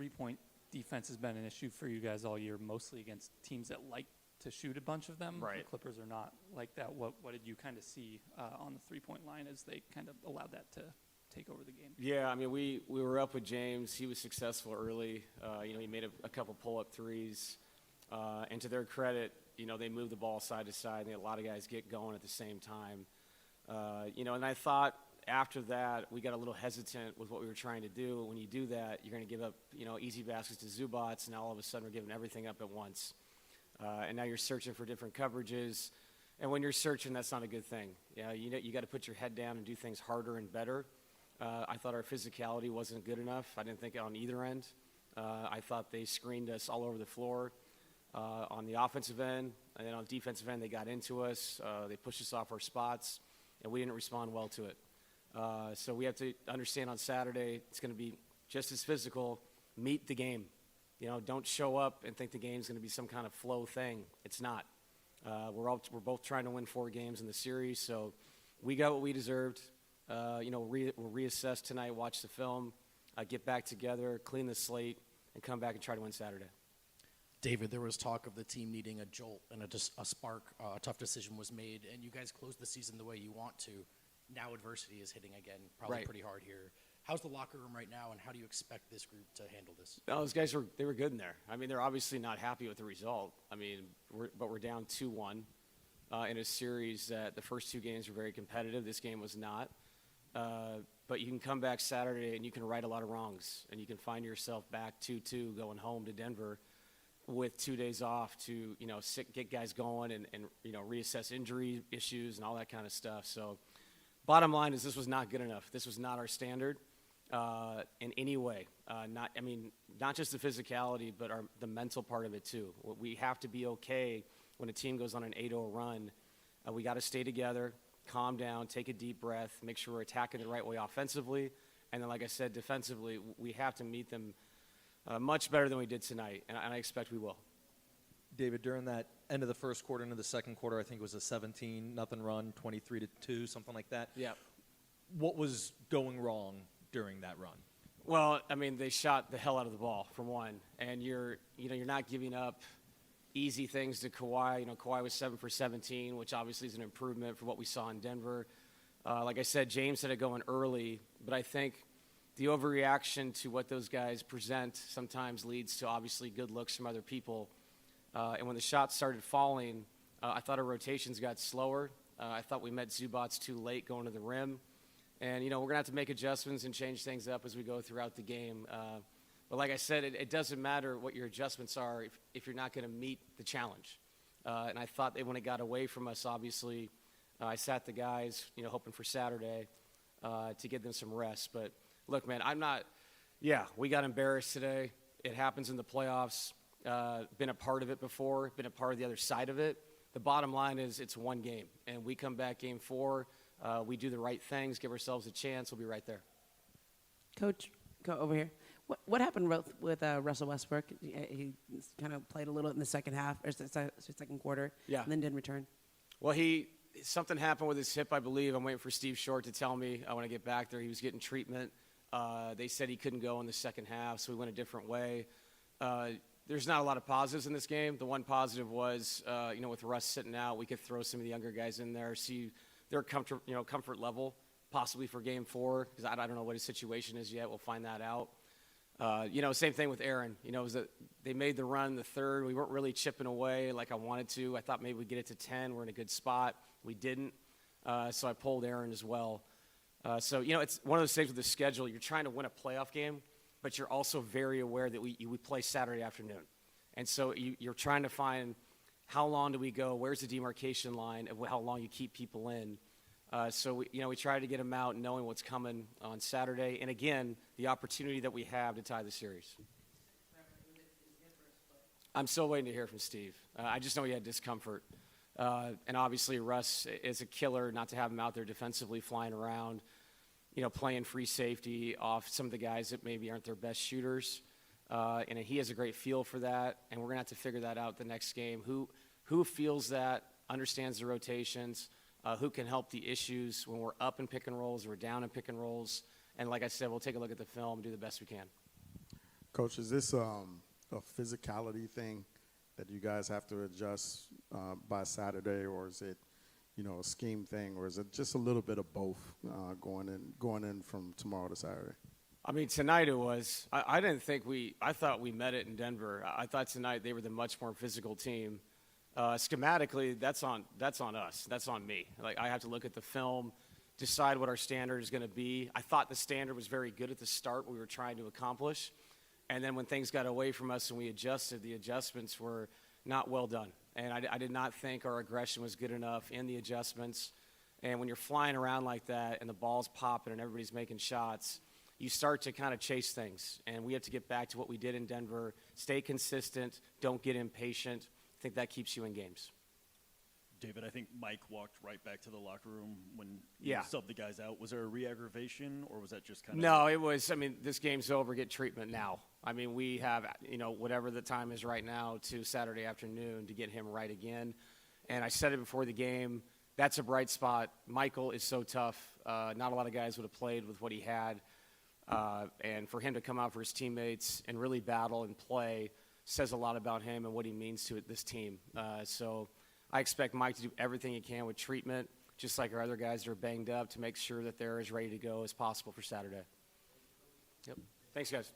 three-point defense has been an issue for you guys all year, mostly against teams that like to shoot a bunch of them. Right. The Clippers are not like that. What did you kind of see on the three-point line as they kind of allowed that to take over the game? Yeah, I mean, we were up with James. He was successful early. He made a couple pull-up threes. And to their credit, they moved the ball side to side. And they had a lot of guys get going at the same time. And I thought after that, we got a little hesitant with what we were trying to do. When you do that, you're going to give up, easy baskets to Zubats, and now all of a sudden we're giving everything up at once. And now you're searching for different coverages. And when you're searching, that's not a good thing. You got to put your head down and do things harder and better. I thought our physicality wasn't good enough. I didn't think on either end. I thought they screened us all over the floor on the offensive end. And then on the defensive end, they got into us. They pushed us off our spots, and we didn't respond well to it. So we have to understand on Saturday it's going to be just as physical. Meet the game. Don't show up and think the game's going to be some kind of flow thing. It's not. We're both trying to win 4 games in the series, so we got what we deserved. We'll reassess tonight, watch the film, get back together, clean the slate, and come back and try to win Saturday. David, there was talk of the team needing a jolt and a spark. A tough decision was made, and you guys closed the season the way you want to. Now adversity is hitting again, probably Right. Pretty hard here. How's the locker room right now, and how do you expect this group to handle this? No, those guys were good in there. I mean, they're obviously not happy with the result. I mean, we're down 2-1 in a series that the first 2 games were very competitive. This game was not. But you can come back Saturday and you can right a lot of wrongs, and you can find yourself back 2-2 going home to Denver with 2 days off to get guys going and reassess injury issues and all that kind of stuff. So bottom line is this was not good enough. This was not our standard in any way. Not just the physicality, but the mental part of it too. We have to be okay when a team goes on an 8-0 run. We got to stay together, calm down, take a deep breath, make sure we're attacking the right way offensively. And then, like I said, defensively, we have to meet them much better than we did tonight, and I expect we will. David, during that end of the first quarter into the second quarter, I think it was a 17-0 run, 23-2, something like that. Yeah. What was going wrong during that run? Well, I mean, they shot the hell out of the ball, for one, and you're not giving up easy things to Kawhi. Kawhi was 7 for 17, which obviously is an improvement from what we saw in Denver. Like I said, James had it going early, but I think the overreaction to what those guys present sometimes leads to obviously good looks from other people. And when the shots started falling, I thought our rotations got slower. I thought we met Zubats too late going to the rim. And, we're going to have to make adjustments and change things up as we go throughout the game. But like I said, it doesn't matter what your adjustments are if you're not going to meet the challenge. And I thought when it got away from us, obviously, I sat the guys, hoping for Saturday to give them some rest. But, look, man, we got embarrassed today. It happens in the playoffs. Been a part of it before, been a part of the other side of it. The bottom line is it's one game, and we come back game 4. We do the right things, give ourselves a chance. We'll be right there. Coach, go over here. What happened with Russell Westbrook? He kind of played a little in the second half, or second quarter, Yeah. and then didn't return. Well, something happened with his hip, I believe. I'm waiting for Steve Short to tell me. I want to get back there. He was getting treatment. They said he couldn't go in the second half, so we went a different way. There's not a lot of positives in this game. The one positive was, with Russ sitting out, we could throw some of the younger guys in there, see their comfort level, possibly for Game 4, because I don't know what his situation is yet. We'll find that out. Same thing with Aaron. They made the run the third. We weren't really chipping away like I wanted to. I thought maybe we'd get it to 10. We're in a good spot. We didn't. So I pulled Aaron as well. It's one of those things with the schedule. You're trying to win a playoff game, but you're also very aware that we play Saturday afternoon. And so you're trying to find how long do we go, where's the demarcation line of how long you keep people in. We try to get them out knowing what's coming on Saturday. And, again, the opportunity that we have to tie the series. I'm still waiting to hear from Steve. I just know he had discomfort. And, obviously, Russ is a killer not to have him out there defensively flying around, playing free safety off some of the guys that maybe aren't their best shooters. And he has a great feel for that, and we're going to have to figure that out the next game. Who feels that, understands the rotations, who can help the issues when we're up in pick and rolls or we're down in pick and rolls. And like I said, we'll take a look at the film, do the best we can. Coach, is this a physicality thing that you guys have to adjust by Saturday, or is it, a scheme thing, or is it just a little bit of both going in from tomorrow to Saturday? I mean, tonight it was. I didn't think I thought we met it in Denver. I thought tonight they were the much more physical team. Schematically, that's on us. That's on me. Like, I have to look at the film, decide what our standard is going to be. I thought the standard was very good at the start, what we were trying to accomplish. And then when things got away from us and we adjusted, the adjustments were not well done. And I did not think our aggression was good enough in the adjustments. And when you're flying around like that and the ball's popping and everybody's making shots, you start to kind of chase things. And we have to get back to what we did in Denver, stay consistent, don't get impatient. I think that keeps you in games. David, I think Mike walked right back to the locker room when you Yeah. subbed the guys out. Was there a re-aggravation, or was that just kind of... No, it was, this game's over, get treatment now. We have, whatever the time is right now to Saturday afternoon to get him right again. And I said it before the game, that's a bright spot. Michael is so tough. Not a lot of guys would have played with what he had. And for him to come out for his teammates and really battle and play says a lot about him and what he means to this team. So I expect Mike to do everything he can with treatment, just like our other guys that are banged up, to make sure that they're as ready to go as possible for Saturday. Yep. Thanks, guys.